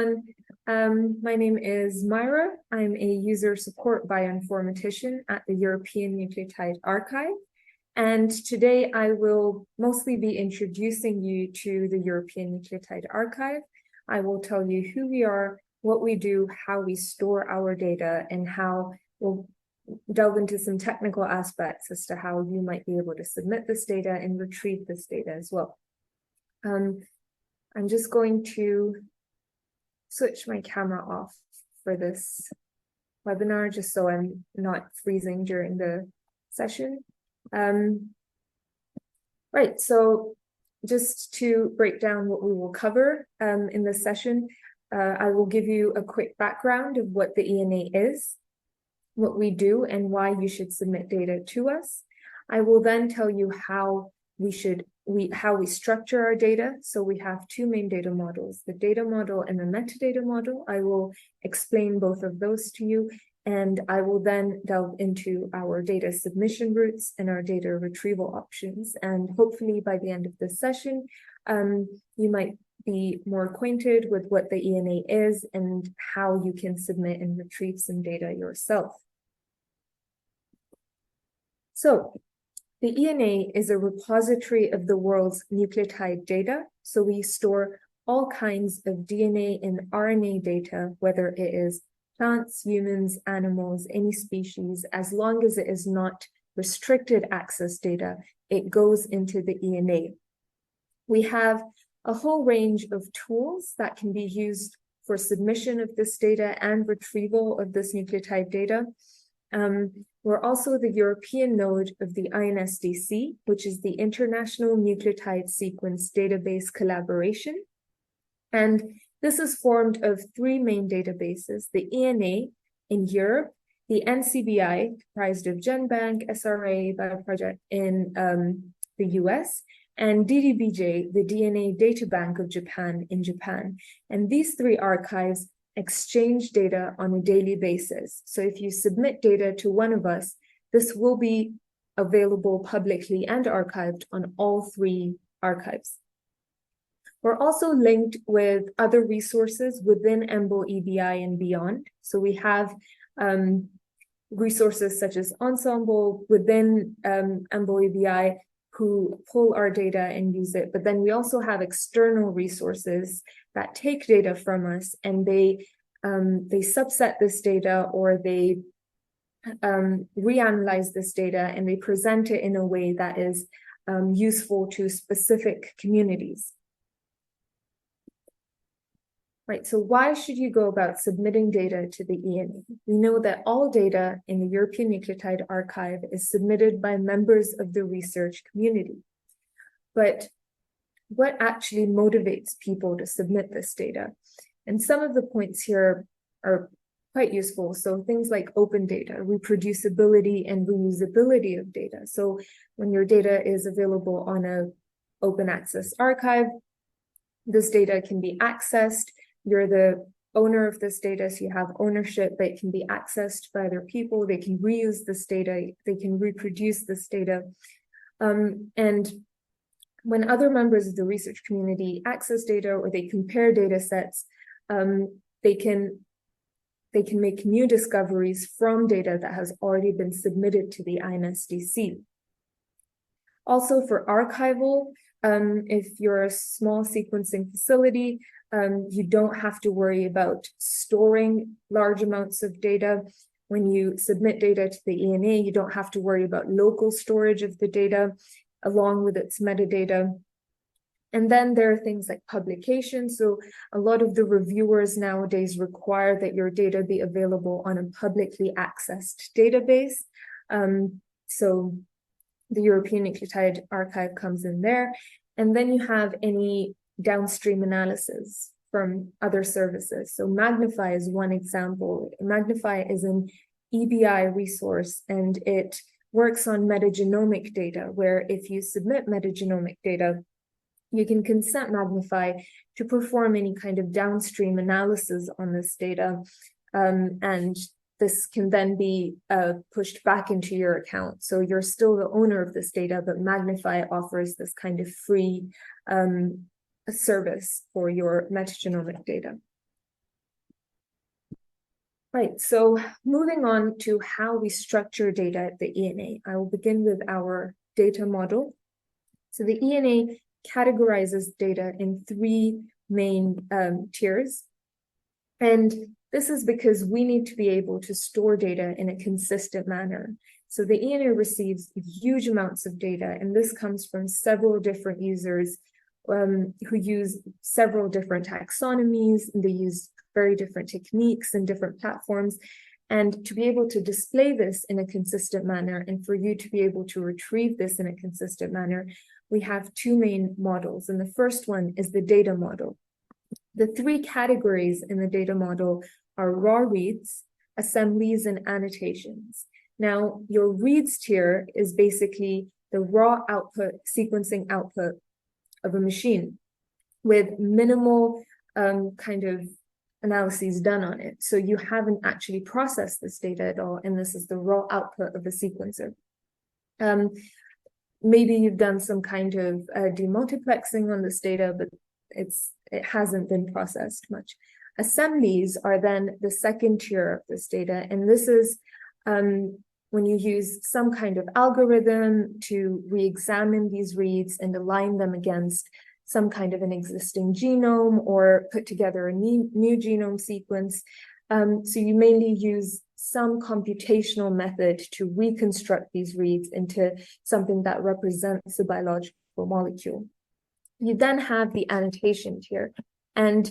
everyone. My name is Myra. I'm a user support bioinformatician at the European Nucleotide Archive. And today I will mostly be introducing you to the European Nucleotide Archive. I will tell you who we are, what we do, how we store our data, and how we'll delve into some technical aspects as to how you might be able to submit this data and retrieve this data as well. I'm just going to switch my camera off for this webinar, just so I'm not freezing during the session. Right, so just to break down what we will cover in this session, I will give you a quick background of what the ENA is, what we do, and why you should submit data to us. I will then tell you how we structure our data. So we have two main data models, the data model and the metadata model. I will explain both of those to you, and I will then delve into our data submission routes and our data retrieval options. And hopefully by the end of this session, you might be more acquainted with what the ENA is and how you can submit and retrieve some data yourself. So the ENA is a repository of the world's nucleotide data. So we store all kinds of DNA and RNA data, whether it is plants, humans, animals, any species, as long as it is not restricted access data, it goes into the ENA. We have a whole range of tools that can be used for submission of this data and retrieval of this nucleotide data. We're also the European node of the INSDC, which is the International Nucleotide Sequence Database Collaboration. And this is formed of three main databases: the ENA in Europe, the NCBI, comprised of GenBank, SRA, Bioproject in the US, and DDBJ, the DNA Data Bank of Japan in Japan. And these three archives exchange data on a daily basis. So if you submit data to one of us, this will be available publicly and archived on all three archives. We're also linked with other resources within EMBL-EBI and beyond. So we have resources such as Ensemble within EMBL-EBI who pull our data and use it. But then we also have external resources that take data from us, and they subset this data, or they reanalyze this data, and they present it in a way that is useful to specific communities. Right, so why should you go about submitting data to the ENA? We know that all data in the European Nucleotide Archive is submitted by members of the research community. But what actually motivates people to submit this data? And some of the points here are quite useful. So things like open data, reproducibility and reusability of data. So when your data is available on an open access archive, this data can be accessed. You're the owner of this data, so you have ownership, but it can be accessed by other people. They can reuse this data, they can reproduce this data. And when other members of the research community access data, or they compare data sets, they can make new discoveries from data that has already been submitted to the INSDC. Also for archival, if you're a small sequencing facility, you don't have to worry about storing large amounts of data. When you submit data to the ENA, you don't have to worry about local storage of the data along with its metadata. And then there are things like publication. So a lot of the reviewers nowadays require that your data be available on a publicly accessed database. So the European Nucleotide Archive comes in there. And then you have any downstream analysis from other services. So Magnify is one example. Magnify is an EBI resource, and it works on metagenomic data, where if you submit metagenomic data, you can consent Magnify to perform any kind of downstream analysis on this data, and this can then be pushed back into your account. So you're still the owner of this data, but Magnify offers this kind of free service for your metagenomic data. Right, so moving on to how we structure data at the ENA, I will begin with our data model. So the ENA categorizes data in three main tiers. And this is because we need to be able to store data in a consistent manner. So the ENA receives huge amounts of data, and this comes from several different users who use several different taxonomies, and they use very different techniques and different platforms. And to be able to display this in a consistent manner, and for you to be able to retrieve this in a consistent manner, we have two main models. And the first one is the data model. The three categories in the data model are raw reads, assemblies, and annotations. Now, your reads tier is basically the raw output, sequencing output of a machine with minimal kind of analyses done on it. So you haven't actually processed this data at all, and this is the raw output of the sequencer. Maybe you've done some kind of demultiplexing on this data, but it hasn't been processed much. Assemblies are then the second tier of this data, and this is when you use some kind of algorithm to re-examine these reads and align them against some kind of an existing genome or put together a new genome sequence. So you mainly use some computational method to reconstruct these reads into something that represents a biological molecule. You then have the annotation tier, and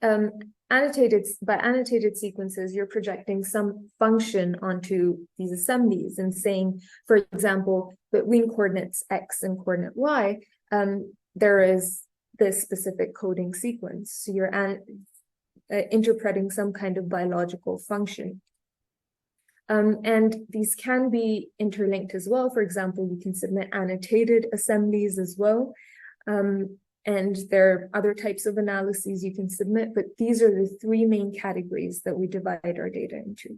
by annotated sequences, you're projecting some function onto these assemblies and saying, for example, between coordinates X and coordinate Y, there is this specific coding sequence. So you're interpreting some kind of biological function. And these can be interlinked as well. For example, you can submit annotated assemblies as well. And there are other types of analyses you can submit, but these are the three main categories that we divide our data into.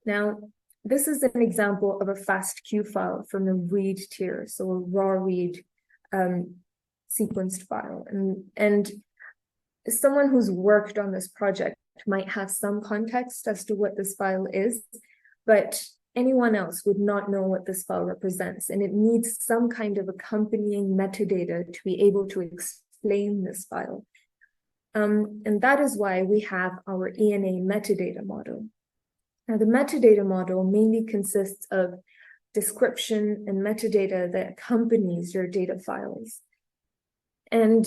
Now, this is an example of a FASTQ file from the read tier, so a raw read sequenced file. And someone who's worked on this project might have some context as to what this file is, but anyone else would not know what this file represents, and it needs some kind of accompanying metadata to be able to explain this file. And that is why we have our ENA metadata model. Now, the metadata model mainly consists of description and metadata that accompanies your data files. And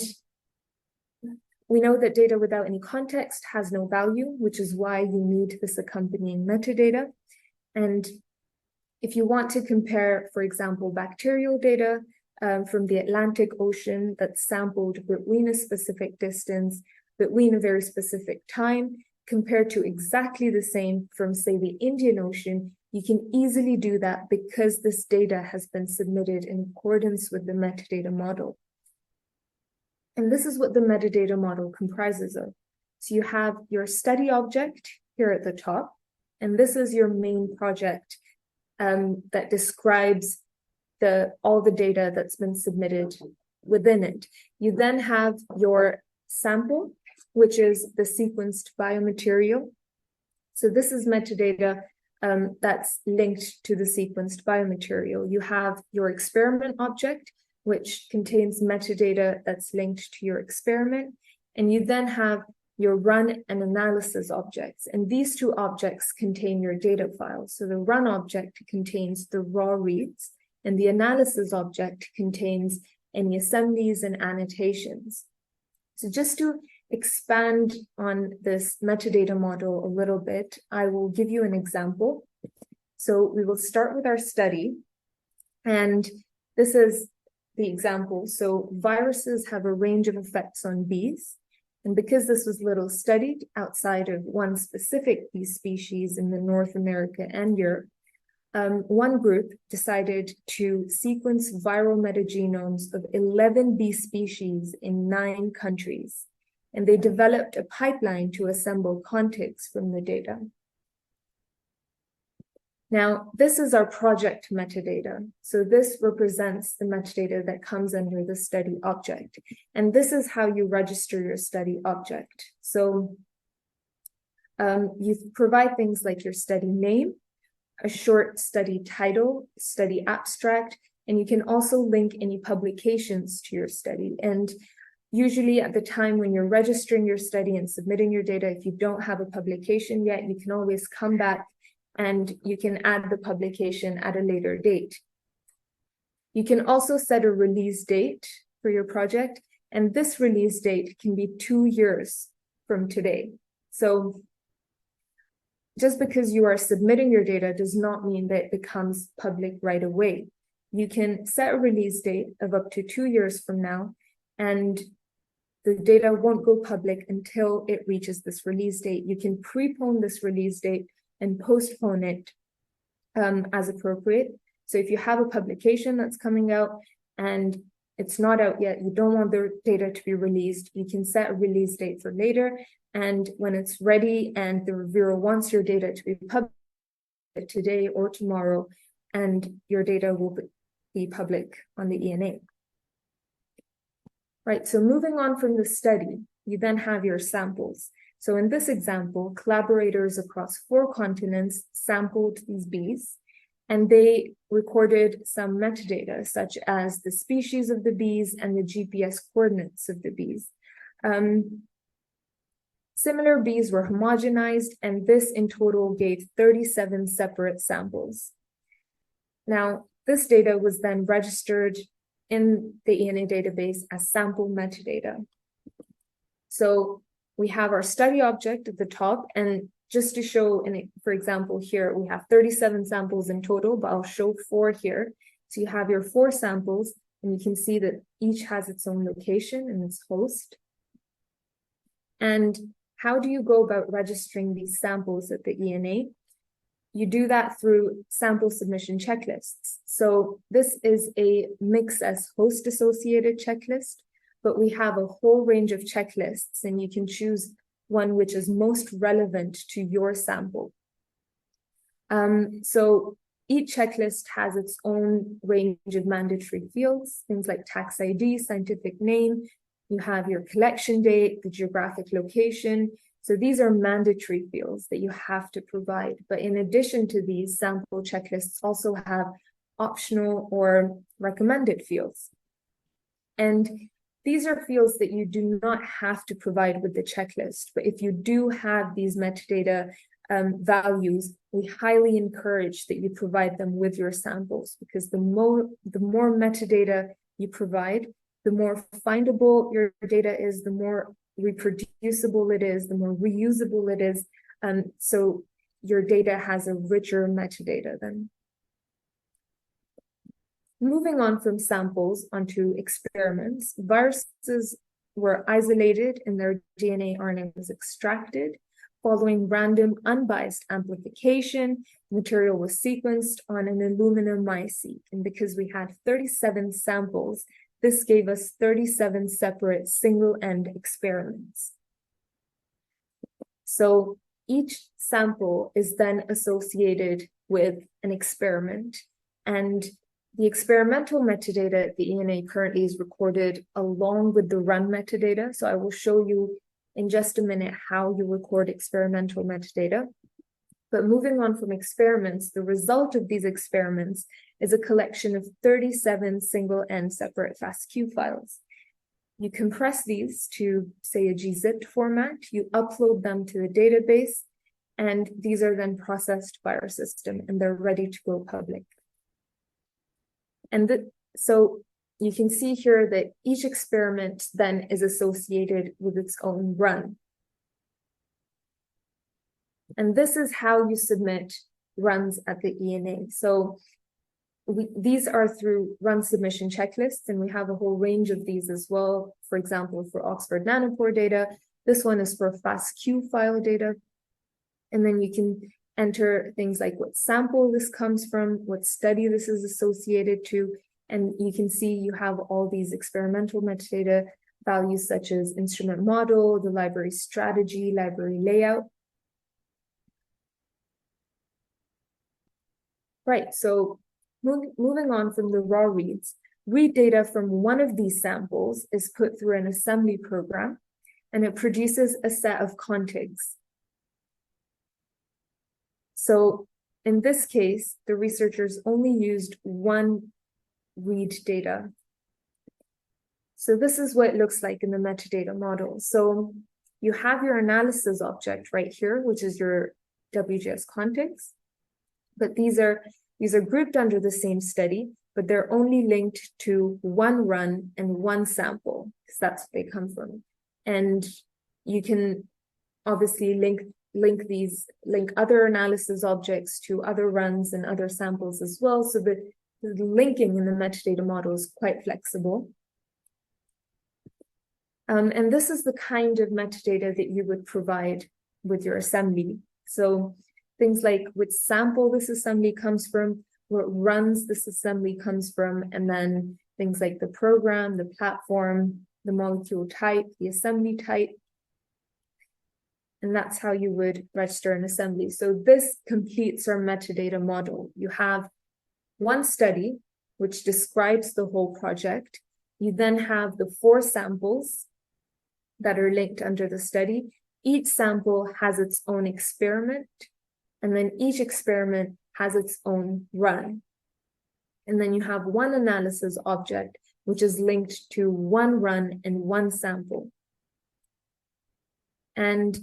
we know that data without any context has no value, which is why you need this accompanying metadata. And if you want to compare, for example, bacterial data from the Atlantic Ocean that's sampled between a specific distance, between a very specific time, compared to exactly the same from, say, the Indian Ocean, you can easily do that because this data has been submitted in accordance with the metadata model. And this is what the metadata model comprises of. So you have your study object here at the top, and this is your main project that describes all the data that's been submitted within it. You then have your sample, which is the sequenced biomaterial. So this is metadata that's linked to the sequenced biomaterial. You have your experiment object, which contains metadata that's linked to your experiment. And you then have your run and analysis objects. And these two objects contain your data files. So the run object contains the raw reads, and the analysis object contains any assemblies and annotations. So just to expand on this metadata model a little bit, I will give you an example. So we will start with our study, and this is the example. So viruses have a range of effects on bees. And because this was little studied outside of one specific bee species in the North America and Europe, one group decided to sequence viral metagenomes of 11 bee species in 9 countries. And they developed a pipeline to assemble context from the data. Now, this is our project metadata. So this represents the metadata that comes under the study object. And this is how you register your study object. So You provide things like your study name, a short study title, study abstract, and you can also link any publications to your study. And usually at the time when you're registering your study and submitting your data, if you don't have a publication yet, you can always come back and you can add the publication at a later date. You can also set a release date for your project, and this release date can be 2 years from today. So just because you are submitting your data does not mean that it becomes public right away. You can set a release date of up to 2 years from now, and the data won't go public until it reaches this release date. You can prepone this release date and postpone it as appropriate. So if you have a publication that's coming out and it's not out yet, you don't want the data to be released, you can set a release date for later. And when it's ready and the reviewer wants your data to be published today or tomorrow, and your data will be public on the ENA. Right, so moving on from the study, you then have your samples. So in this example, collaborators across 4 continents sampled these bees, and they recorded some metadata, such as the species of the bees and the GPS coordinates of the bees. Similar bees were homogenized, and this in total gave 37 separate samples. Now, this data was then registered in the ENA database as sample metadata. So we have our study object at the top, and just to show, for example, here we have 37 samples in total, but I'll show 4 here. So you have your 4 samples, and you can see that each has its own location and its host. And how do you go about registering these samples at the ENA? You do that through sample submission checklists. So this is a mix as host associated checklist, but we have a whole range of checklists, and you can choose one which is most relevant to your sample. So each checklist has its own range of mandatory fields, things like tax ID, scientific name. You have your collection date, the geographic location. So these are mandatory fields that you have to provide. But in addition to these, sample checklists also have optional or recommended fields. And these are fields that you do not have to provide with the checklist. But if you do have these metadata values, we highly encourage that you provide them with your samples, because the more metadata you provide, the more findable your data is, the more reproducible it is, the more reusable it is. So your data has a richer metadata then. Moving on from samples onto experiments, viruses were isolated and their DNA RNA was extracted. Following random unbiased amplification, material was sequenced on an Illumina MySeq. And because we had 37 samples, this gave us 37 separate single-end experiments. So each sample is then associated with an experiment, and the experimental metadata at the ENA currently is recorded along with the run metadata. So I will show you in just a minute how you record experimental metadata. But moving on from experiments, the result of these experiments is a collection of 37 single-end separate FASTQ files. You compress these to, say, a gzipped format, you upload them to the database, and these are then processed by our system, and they're ready to go public. And so you can see here that each experiment then is associated with its own run. And this is how you submit runs at the ENA. So these are through run submission checklists, and we have a whole range of these as well. For example, for Oxford Nanopore data, this one is for FASTQ file data. And then you can enter things like what sample this comes from, what study this is associated to, and you can see you have all these experimental metadata values such as instrument model, the library strategy, library layout. Right, so moving on from the raw reads, read data from one of these samples is put through an assembly program, and it produces a set of contigs. So in this case, the researchers only used one read data. So this is what it looks like in the metadata model. So you have your analysis object right here, which is your WGS context, but these are grouped under the same study, but they're only linked to one run and one sample, because that's what they come from. And you can obviously link other analysis objects to other runs and other samples as well. So the linking in the metadata model is quite flexible. And this is the kind of metadata that you would provide with your assembly. So things like which sample this assembly comes from, what runs this assembly comes from, and then things like the program, the platform, the molecule type, the assembly type. And that's how you would register an assembly. So this completes our metadata model. You have one study, which describes the whole project. You then have the 4 samples that are linked under the study. Each sample has its own experiment, and then each experiment has its own run. And then you have one analysis object, which is linked to one run and one sample. And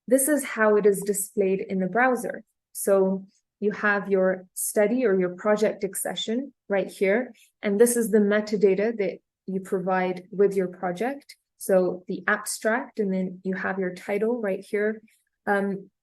this is how it is displayed in the browser. So you have your study or your project accession right here, and this is the metadata that you provide with your project. So the abstract, and then you have your title right here.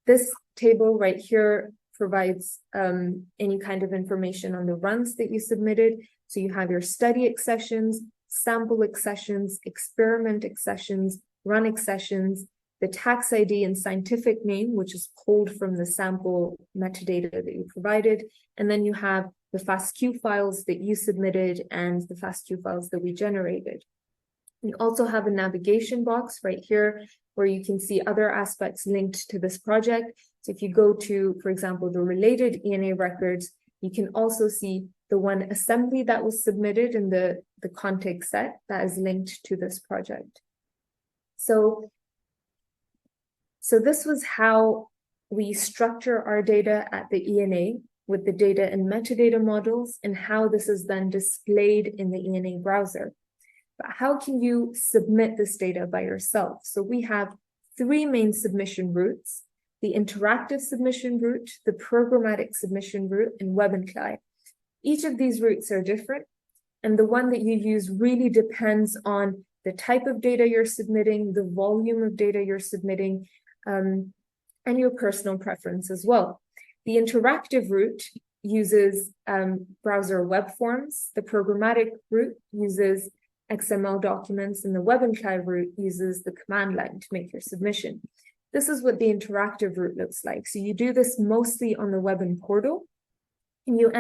This table right here provides any kind of information on the runs that you submitted. So you have your study accessions, sample accessions, experiment accessions, run accessions, the tax ID and scientific name, which is pulled from the sample metadata that you provided. And then you have the FASTQ files that you submitted and the FASTQ files that we generated. You also have a navigation box right here where you can see other aspects linked to this project. So if you go to, for example, the related ENA records, you can also see the one assembly that was submitted in the context set that is linked to this project. So this was how we structure our data at the ENA with the data and metadata models, and how this is then displayed in the ENA browser. But how can you submit this data by yourself? So we have 3 main submission routes: the interactive submission route, the programmatic submission route, and web and CLI. Each of these routes are different, and the one that you use really depends on the type of data you're submitting, the volume of data you're submitting, and your personal preference as well. The interactive route uses browser web forms. The programmatic route uses XML documents, and the web and CLI route uses the command line to make your submission. This is what the interactive route looks like. So you do this mostly on the web and portal, and you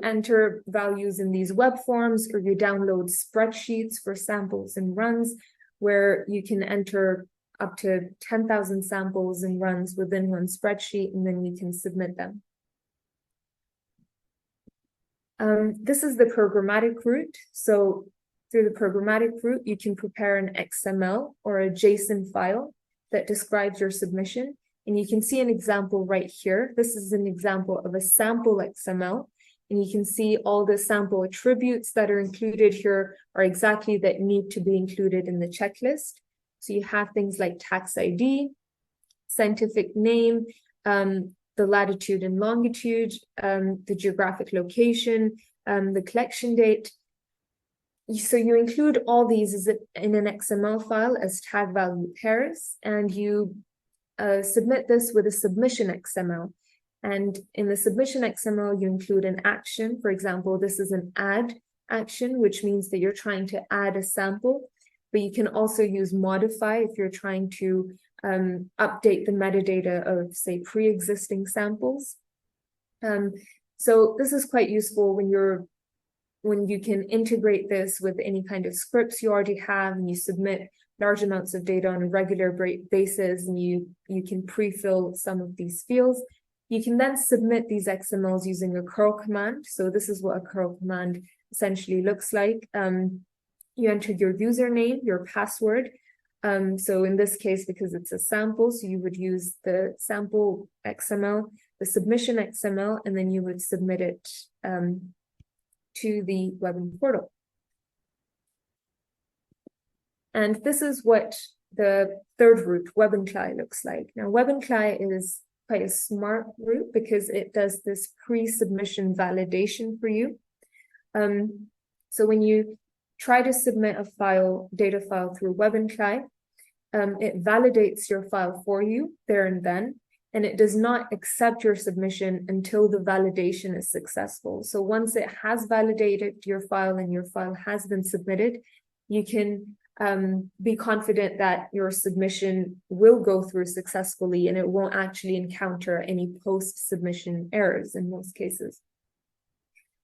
enter values in these web forms, or you download spreadsheets for samples and runs, where you can enter up to 10,000 samples and runs within one spreadsheet, and then you can submit them. This is the programmatic route. So through the programmatic route, you can prepare an XML or a JSON file that describes your submission. And you can see an example right here. This is an example of a sample XML. And you can see all the sample attributes that are included here are exactly that need to be included in the checklist. So you have things like tax ID, scientific name, the latitude and longitude, the geographic location, the collection date. So you include all these in an XML file as tag value pairs, and you submit this with a submission XML. And in the submission XML, you include an action. For example, this is an add action, which means that you're trying to add a sample, but you can also use modify if you're trying to update the metadata of, say, pre-existing samples. So this is quite useful when you can integrate this with any kind of scripts you already have, and you submit large amounts of data on a regular basis, and you can pre-fill some of these fields. You can then submit these XMLs using a curl command. So this is what a curl command essentially looks like. You enter your username, your password, So in this case, because it's a sample, so you would use the sample XML, the submission XML, and then you would submit it to the Webin portal. And this is what the third route, Webin-CLI, looks like. Now, Webin-CLI is quite a smart route because it does this pre-submission validation for you. So when you try to submit a file, data file through Webin-CLI, it validates your file for you there and then, and it does not accept your submission until the validation is successful. So once it has validated your file and your file has been submitted, you can be confident that your submission will go through successfully and it won't actually encounter any post-submission errors in most cases.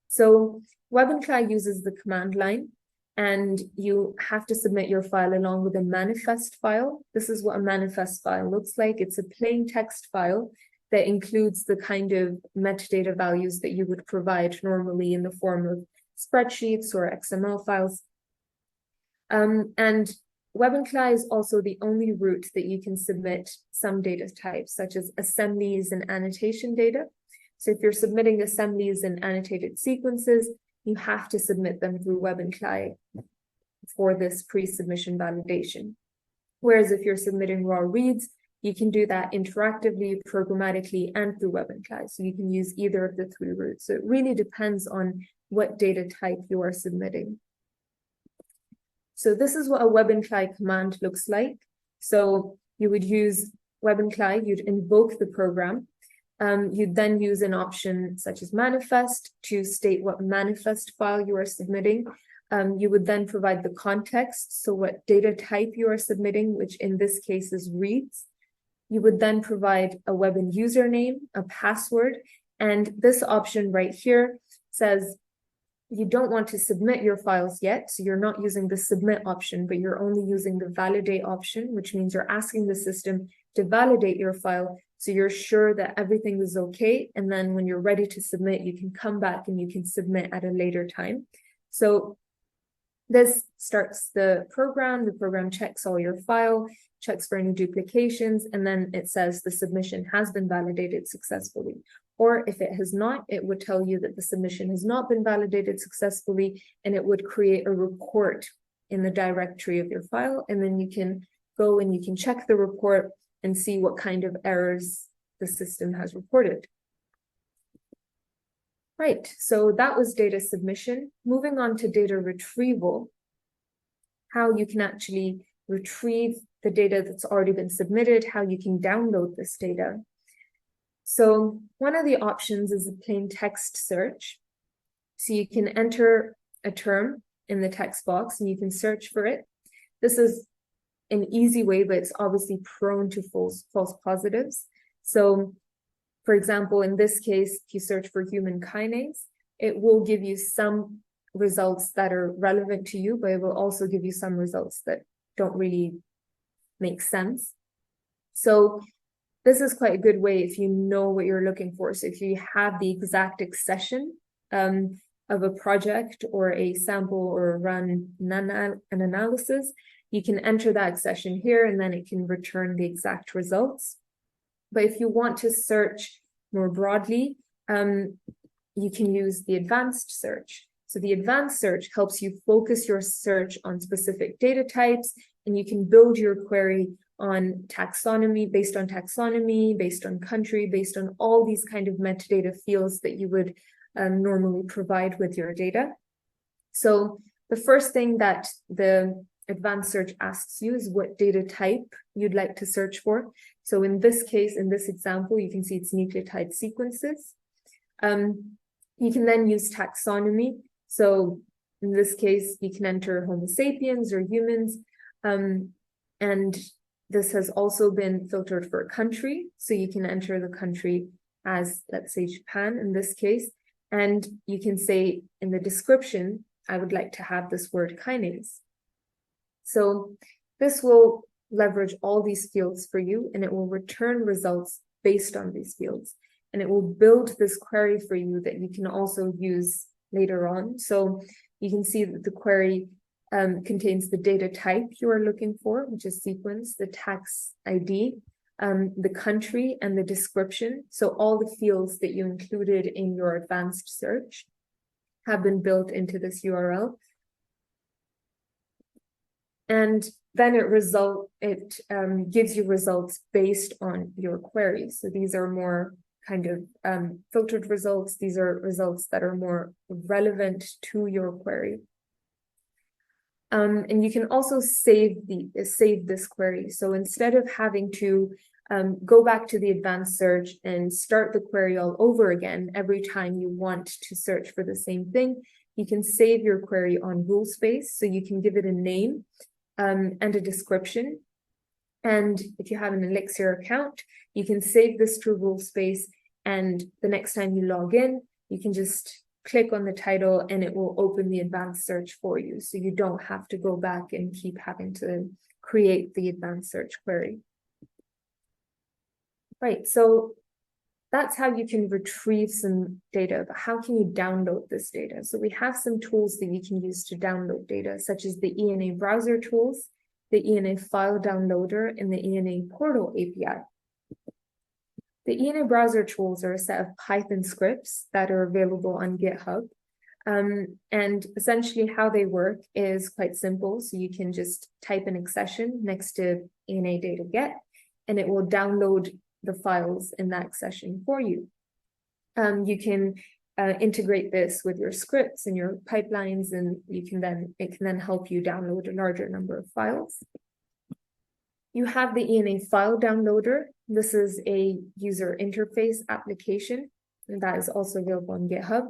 So Webin-CLI uses the command line, and you have to submit your file along with a manifest file. This is what a manifest file looks like. It's a plain text file that includes the kind of metadata values that you would provide normally in the form of spreadsheets or XML files. And Webin-CLI is also the only route that you can submit some data types, such as assemblies and annotation data. So if you're submitting assemblies and annotated sequences, you have to submit them through Webin-CLI for this pre-submission validation. Whereas if you're submitting raw reads, you can do that interactively, programmatically, and through Webin-CLI. So you can use either of the three routes. So it really depends on what data type you are submitting. So this is what a Webin-CLI command looks like. So you would use Webin-CLI, you'd invoke the program. You'd then use an option such as manifest to state what manifest file you are submitting. You would then provide the context, so what data type you are submitting, which in this case is reads. You would then provide a Webin username, a password, and this option right here says you don't want to submit your files yet, so you're not using the submit option, but you're only using the validate option, which means you're asking the system to validate your file so you're sure that everything is okay. And then when you're ready to submit, you can come back and you can submit at a later time. So this starts the program checks all your file, checks for any duplications, and then it says the submission has been validated successfully. Or if it has not, it would tell you that the submission has not been validated successfully, and it would create a report in the directory of your file. And then you can go and you can check the report and see what kind of errors the system has reported. Right, so that was data submission. Moving on to data retrieval, how you can actually retrieve the data that's already been submitted, how you can download this data. So one of the options is a plain text search. So you can enter a term in the text box and you can search for it. This is an easy way, but it's obviously prone to false positives. So for example, in this case, if you search for human kinase, it will give you some results that are relevant to you, but it will also give you some results that don't really make sense. So this is quite a good way if you know what you're looking for. So if you have the exact accession of a project or a sample or run an analysis, you can enter that accession here and then it can return the exact results. But if you want to search more broadly, you can use the advanced search. So the advanced search helps you focus your search on specific data types, and you can build your query on taxonomy, based on country, based on all these kind of metadata fields that you would normally provide with your data. So the first thing that the advanced search asks you is what data type you'd like to search for. So in this case, in this example, you can see it's nucleotide sequences. You can then use taxonomy. So in this case, you can enter Homo sapiens or humans. And this has also been filtered for a country. So you can enter the country as, let's say, Japan in this case. And you can say in the description, I would like to have this word kinase. So this will leverage all these fields for you, and it will return results based on these fields. And it will build this query for you that you can also use later on. So you can see that the query contains the data type you are looking for, which is sequence, the tax ID, the country, and the description. So all the fields that you included in your advanced search have been built into this URL. And then it gives you results based on your query. So these are more kind of filtered results. These are results that are more relevant to your query. And you can also save this query. So instead of having to go back to the advanced search and start the query all over again every time you want to search for the same thing, you can save your query on rule space. So you can give it a name and a description. And if you have an Elixir account, you can save this to rule space. And the next time you log in, you can just click on the title and it will open the advanced search for you. So you don't have to go back and keep having to create the advanced search query. Right, so that's how you can retrieve some data, but how can you download this data? So we have some tools that you can use to download data, such as the ENA browser tools, the ENA file downloader, and the ENA portal API. The ENA browser tools are a set of Python scripts that are available on GitHub. And essentially how they work is quite simple. So you can just type an accession next to ENA data get, and it will download the files in that accession for you. You can integrate this with your scripts and your pipelines, and it can then help you download a larger number of files. You have the ENA file downloader. This is a user interface application, and that is also available on GitHub.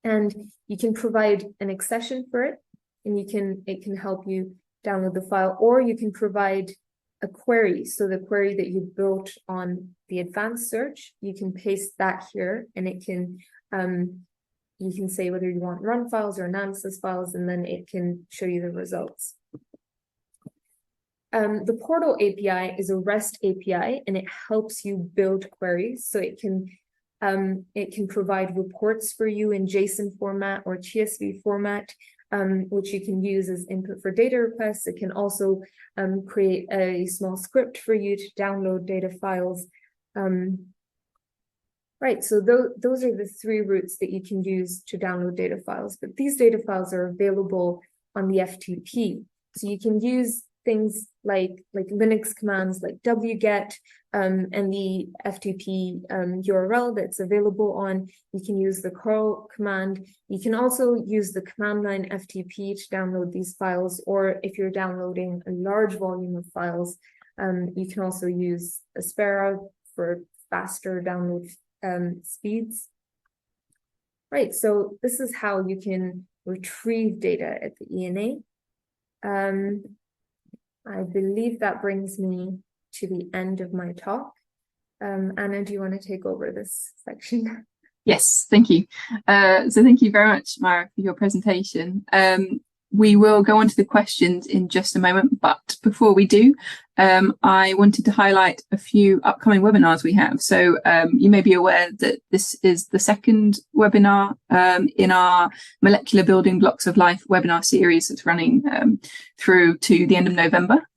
And you can provide an accession for it, and it can help you download the file, or you can provide a query. So the query that you built on the advanced search, you can paste that here, and it can you can say whether you want run files or analysis files, and then it can show you the results. The portal API is a REST API, and it helps you build queries. So it can provide reports for you in JSON format or CSV format, which you can use as input for data requests. It can also create a small script for you to download data files. Right, so those are the three routes that you can use to download data files, but these data files are available on the FTP. So you can use things like Linux commands like wget and the FTP URL that's available on. You can use the curl command. You can also use the command line FTP to download these files, or if you're downloading a large volume of files, you can also use Aspera for faster download speeds. Right, so this is how you can retrieve data at the ENA. I believe that brings me to the end of my talk. Anna, do you want to take over this section? Yes, thank you. So thank you very much, Mara, for your presentation. We will go on to the questions in just a moment, but before we do, I wanted to highlight a few upcoming webinars we have. So you may be aware that this is the second webinar in our Molecular Building Blocks of Life webinar series that's running through to the end of November,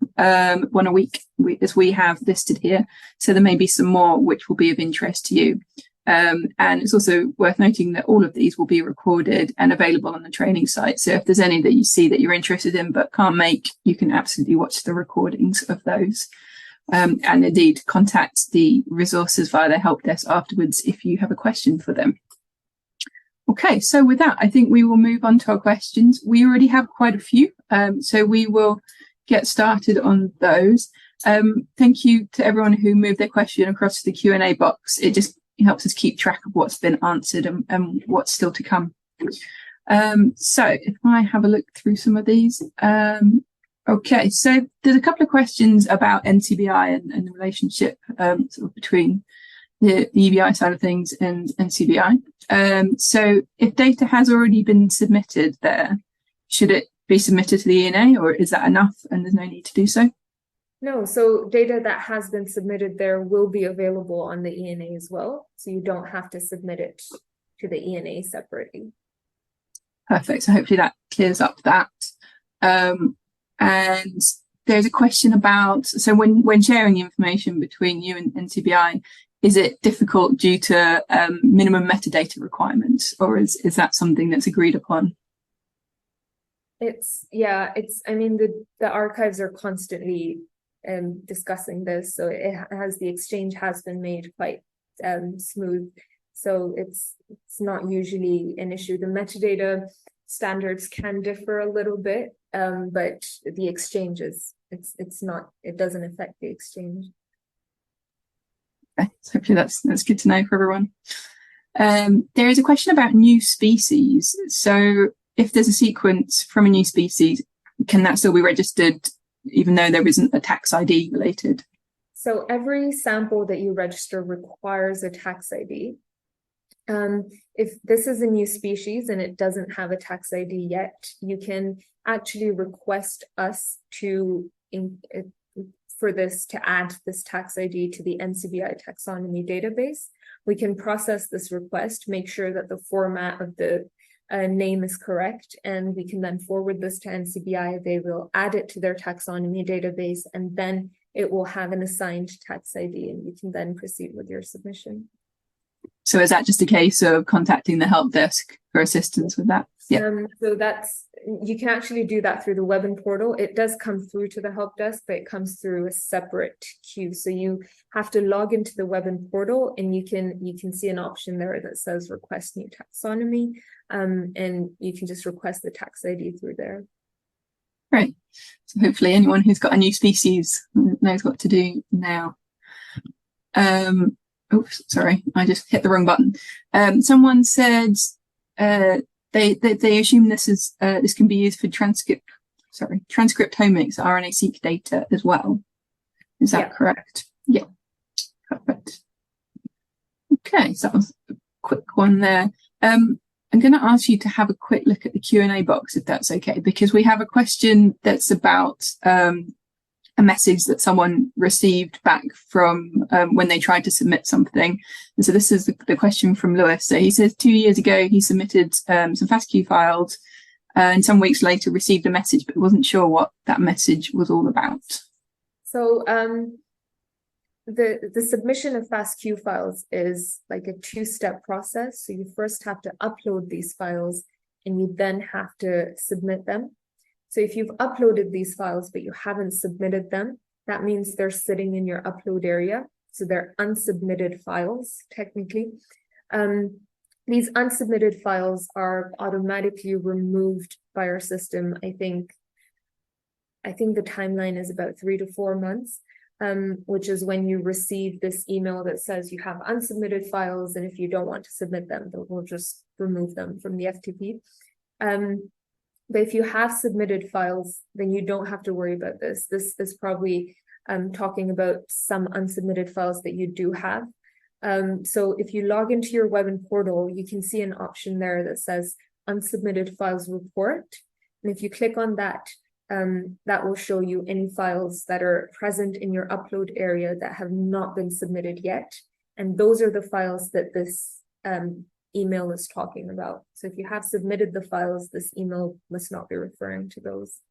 one a week, as we have listed here. So there may be some more which will be of interest to you. And it's also worth noting that all of these will be recorded and available on the training site. So if there's any that you see that you're interested in but can't make, you can absolutely watch the recordings of those. And indeed, contact the resources via their help desk afterwards if you have a question for them. Okay, so with that, I think we will move on to our questions. We already have quite a few, so we will get started on those. Thank you to everyone who moved their question across to the Q&A box. It helps us keep track of what's been answered and what's still to come. So if I have a look through some of these. Okay, so there's a couple of questions about NCBI and the relationship sort of between the EBI side of things and NCBI. So if data has already been submitted there, should it be submitted to the ENA, or is that enough and there's no need to do so? No, so data that has been submitted there will be available on the ENA as well. So you don't have to submit it to the ENA separately. Perfect. So hopefully that clears up that. And there's a question about, so when sharing the information between you and NCBI, is it difficult due to minimum metadata requirements, or is that something that's agreed upon? I mean, the archives are constantly discussing this, so the exchange has been made quite smooth, so it's not usually an issue. The metadata standards can differ a little bit, but the exchange it doesn't affect the exchange. Okay, so hopefully that's good to know for everyone. There is a question about new species. So if there's a sequence from a new species, can that still be registered even though there isn't a tax ID related? So every sample that you register requires a tax ID. If this is a new species and it doesn't have a tax ID yet, you can actually request us to add this tax ID to the NCBI taxonomy database. We can process this request, make sure that the format of the name is correct, and we can then forward this to NCBI. They will add it to their taxonomy database, and then it will have an assigned tax ID, and you can then proceed with your submission. So is that just a case of contacting the help desk for assistance with that? Yeah. So you can actually do that through the Webin portal. It does come through to the help desk, but it comes through a separate queue. So you have to log into the Webin portal, and you can see an option there that says request new taxonomy, and you can just request the tax ID through there. Great. So hopefully anyone who's got a new species knows what to do now. Oops, sorry, I just hit the wrong button. Someone said they assume this can be used for transcriptomics, RNA-seq data as well. Is that correct? Yeah, perfect. Okay, so that was a quick one there. I'm going to ask you to have a quick look at the Q&A box, if that's okay, because we have a question that's about a message that someone received back from when they tried to submit something. And so this is the question from Lewis. So he says 2 years ago, he submitted some FASTQ files and some weeks later received a message, but wasn't sure what that message was all about. So the submission of FASTQ files is like a two-step process. So you first have to upload these files, and you then have to submit them. So if you've uploaded these files, but you haven't submitted them, that means they're sitting in your upload area. So they're unsubmitted files, technically. These unsubmitted files are automatically removed by our system. I think the timeline is about 3 to 4 months, which is when you receive this email that says you have unsubmitted files, and if you don't want to submit them, we'll just remove them from the FTP. But if you have submitted files, then you don't have to worry about this. This is probably talking about some unsubmitted files that you do have. So if you log into your Webin portal, you can see an option there that says unsubmitted files report. And if you click on that, that will show you any files that are present in your upload area that have not been submitted yet. And those are the files that this email is talking about. So if you have submitted the files, this email must not be referring to those.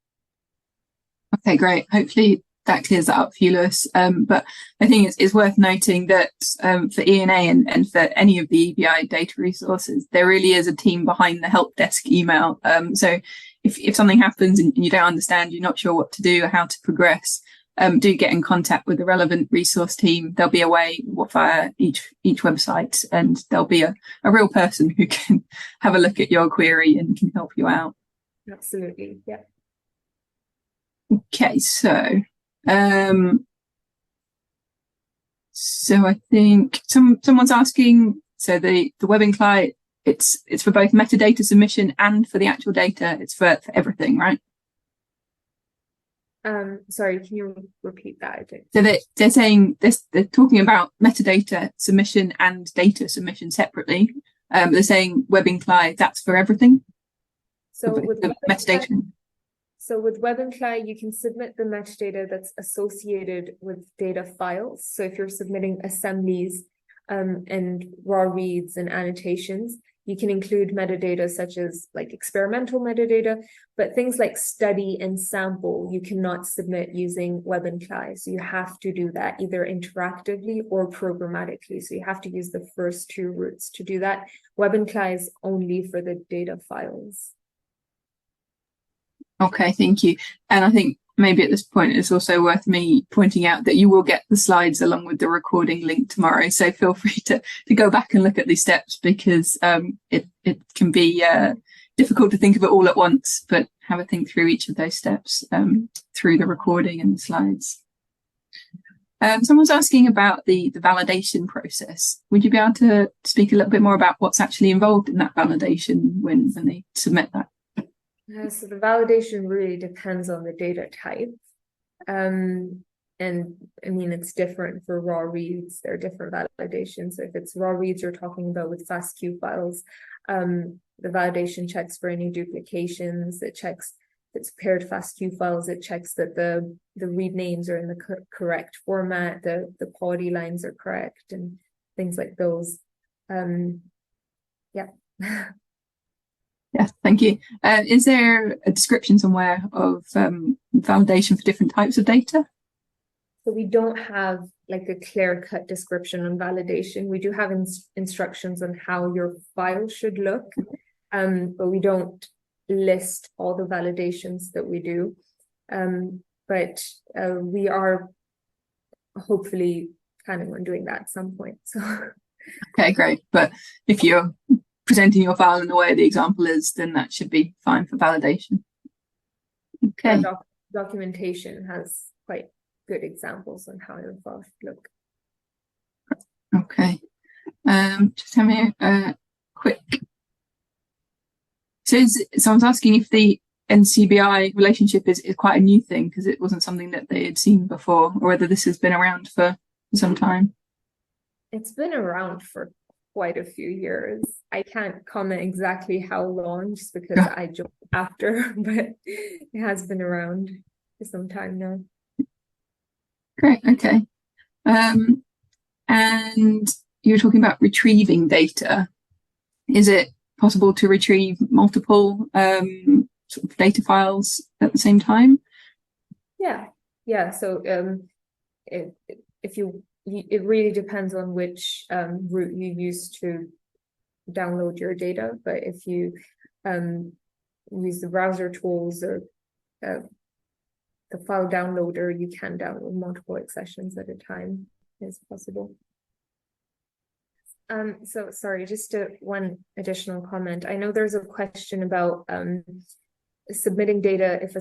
Okay, great. Hopefully that clears that up for you, Lewis. But I think it's worth noting that for ENA and for any of the EBI data resources, there really is a team behind the help desk email. So if something happens and you don't understand, you're not sure what to do or how to progress, do get in contact with the relevant resource team. There'll be a way via each website, and there'll be a real person who can have a look at your query and can help you out. Absolutely, yeah. Okay, so I think someone's asking. So the Webin client, it's for both metadata submission and for the actual data. It's for everything, right? Sorry, can you repeat that? So they're saying this, they're talking about metadata submission and data submission separately. They're saying Webin that's for everything. So with the metadata. So with Webin you can submit the metadata that's associated with data files. So if you're submitting assemblies, and raw reads and annotations. You can include metadata such as like experimental metadata, but things like study and sample, you cannot submit using WebInCli. So you have to do that either interactively or programmatically. So you have to use the first two routes to do that. WebInCli is only for the data files. Okay, thank you. And I think maybe at this point it's also worth me pointing out that you will get the slides along with the recording link tomorrow. So feel free to go back and look at these steps, because it can be difficult to think of it all at once, but have a think through each of those steps through the recording and the slides. Someone's asking about the validation process. Would you be able to speak a little bit more about what's actually involved in that validation when they submit that? So the validation really depends on the data type. And I mean, it's different for raw reads. There are different validations. So if it's raw reads you're talking about with FASTQ files, the validation checks for any duplications. It checks if it's paired FASTQ files. It checks that the read names are in the correct format, the quality lines are correct, and things like those. Yeah. Yeah, thank you. Is there a description somewhere of validation for different types of data? So we don't have like a clear-cut description on validation. We do have instructions on how your file should look, but we don't list all the validations that we do. But we are hopefully planning on doing that at some point. So. Okay, great. But if you're presenting your file in the way the example is, then that should be fine for validation. Okay. Documentation has quite good examples on how your file should look. Okay. Just having a quick. So someone's asking if the NCBI relationship is quite a new thing, because it wasn't something that they had seen before, or whether this has been around for some time. It's been around for quite a few years. I can't comment exactly how long, just because I joined after, but it has been around for some time now. Great, okay. And you were talking about retrieving data. Is it possible to retrieve multiple sort of data files at the same time? Yeah. So it really depends on which route you use to download your data. But if you use the browser tools or the file downloader, you can download multiple accessions at a time. It's possible. So sorry, just one additional comment. I know there's a question about submitting data if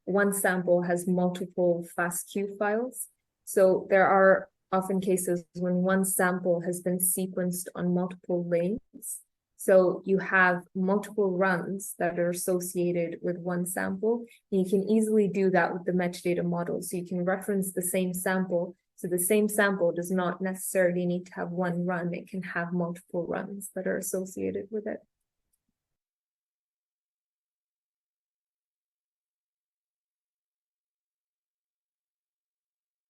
one sample has multiple FASTQ files. So there are often cases when one sample has been sequenced on multiple lanes. So you have multiple runs that are associated with one sample, and you can easily do that with the metadata model. So you can reference the same sample. So the same sample does not necessarily need to have one run. It can have multiple runs that are associated with it.